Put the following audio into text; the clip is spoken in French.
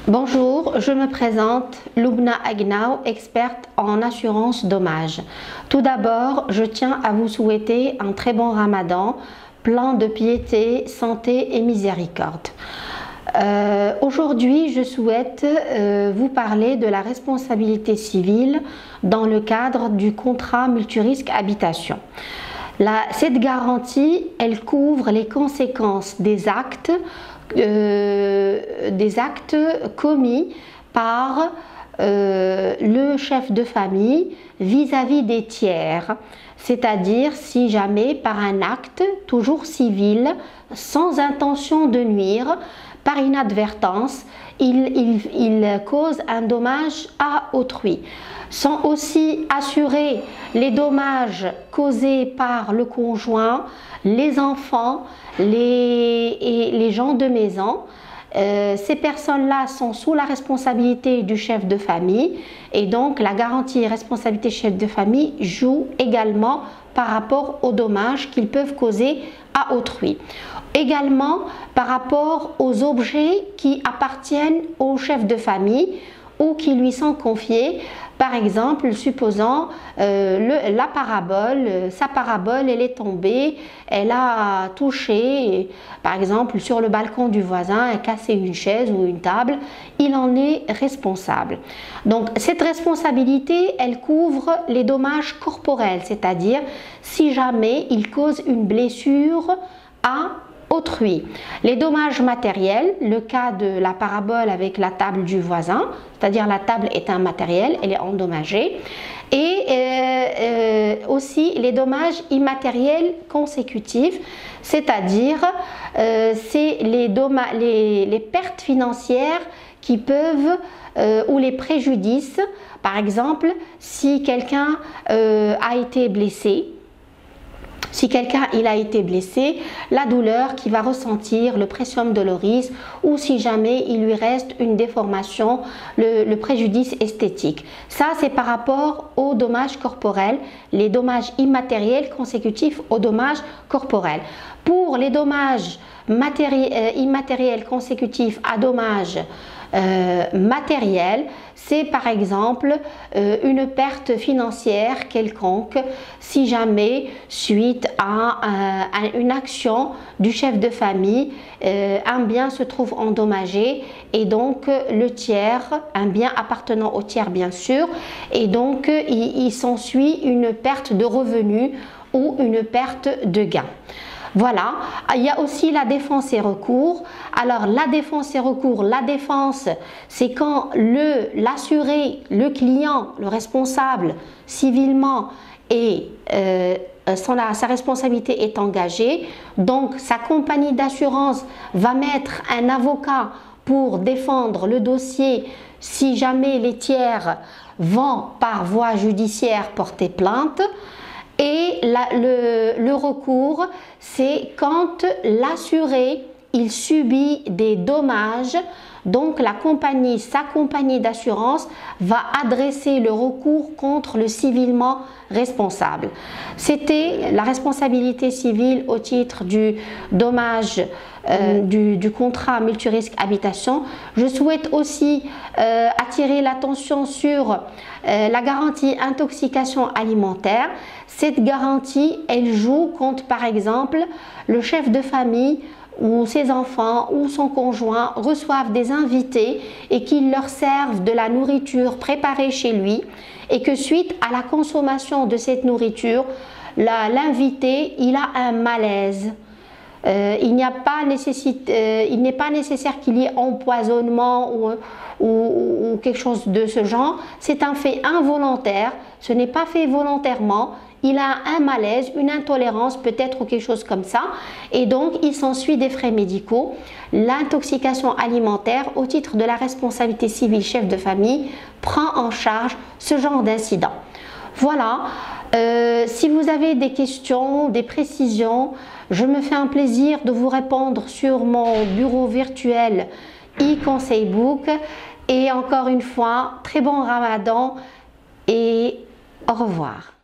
Bonjour, je me présente, Loubna Agnaou, experte en assurance dommages. Tout d'abord, je tiens à vous souhaiter un très bon Ramadan, plein de piété, santé et miséricorde. Aujourd'hui, je souhaite vous parler de la responsabilité civile dans le cadre du contrat multirisque habitation. Cette garantie, elle couvre les conséquences des actes commis par le chef de famille vis-à-vis des tiers, c'est-à-dire si jamais par un acte toujours civil, sans intention de nuire, par inadvertance, il cause un dommage à autrui. Sont aussi assurés les dommages causés par le conjoint, les enfants, les gens de maison. Ces personnes-là sont sous la responsabilité du chef de famille et donc la garantie et responsabilité chef de famille joue également par rapport aux dommages qu'ils peuvent causer à autrui. Également par rapport aux objets qui appartiennent au chef de famille ou qui lui sont confiés. Par exemple, supposons sa parabole, elle est tombée, elle a touché, par exemple, sur le balcon du voisin, elle a cassé une chaise ou une table, il en est responsable. Donc, cette responsabilité, elle couvre les dommages corporels, c'est-à-dire si jamais il cause une blessure à autrui. Les dommages matériels, le cas de la parabole avec la table du voisin, c'est-à-dire la table est un matériel, elle est endommagée, et aussi les dommages immatériels consécutifs, c'est-à-dire c'est les pertes financières qui peuvent ou les préjudices, par exemple si quelqu'un a été blessé. Si quelqu'un a été blessé, la douleur qu'il va ressentir, le présium doloris, ou si jamais il lui reste une déformation, le préjudice esthétique. Ça, c'est par rapport aux dommages corporels, les dommages immatériels consécutifs aux dommages corporels. Pour les dommages immatériels consécutifs à dommages matériels, c'est par exemple une perte financière quelconque si jamais suite à une action du chef de famille un bien se trouve endommagé et donc le tiers, un bien appartenant au tiers bien sûr, et donc il s'ensuit une perte de revenus ou une perte de gain. Voilà, il y a aussi la défense et recours. Alors la défense et recours, la défense c'est quand l'assuré, le client, le responsable civilement et sa responsabilité est engagée, donc sa compagnie d'assurance va mettre un avocat pour défendre le dossier si jamais les tiers vont par voie judiciaire porter plainte. Et le recours, c'est quand l'assuré, il subit des dommages, donc sa compagnie d'assurance va adresser le recours contre le civilement responsable. C'était la responsabilité civile au titre du dommage du contrat multirisque habitation. Je souhaite aussi attirer l'attention sur la garantie intoxication alimentaire. Cette garantie, elle joue quand par exemple le chef de famille ou ses enfants ou son conjoint reçoivent des invités et qu'ils leur servent de la nourriture préparée chez lui et que suite à la consommation de cette nourriture, l'invité il a un malaise. Il n'est pas nécessaire qu'il y ait empoisonnement ou quelque chose de ce genre. C'est un fait involontaire, ce n'est pas fait volontairement. Il a un malaise, une intolérance peut-être ou quelque chose comme ça et donc il s'ensuit des frais médicaux. L'intoxication alimentaire au titre de la responsabilité civile chef de famille prend en charge ce genre d'incident. Voilà, si vous avez des questions, des précisions, je me fais un plaisir de vous répondre sur mon bureau virtuel e-conseil book et encore une fois, très bon Ramadan et au revoir.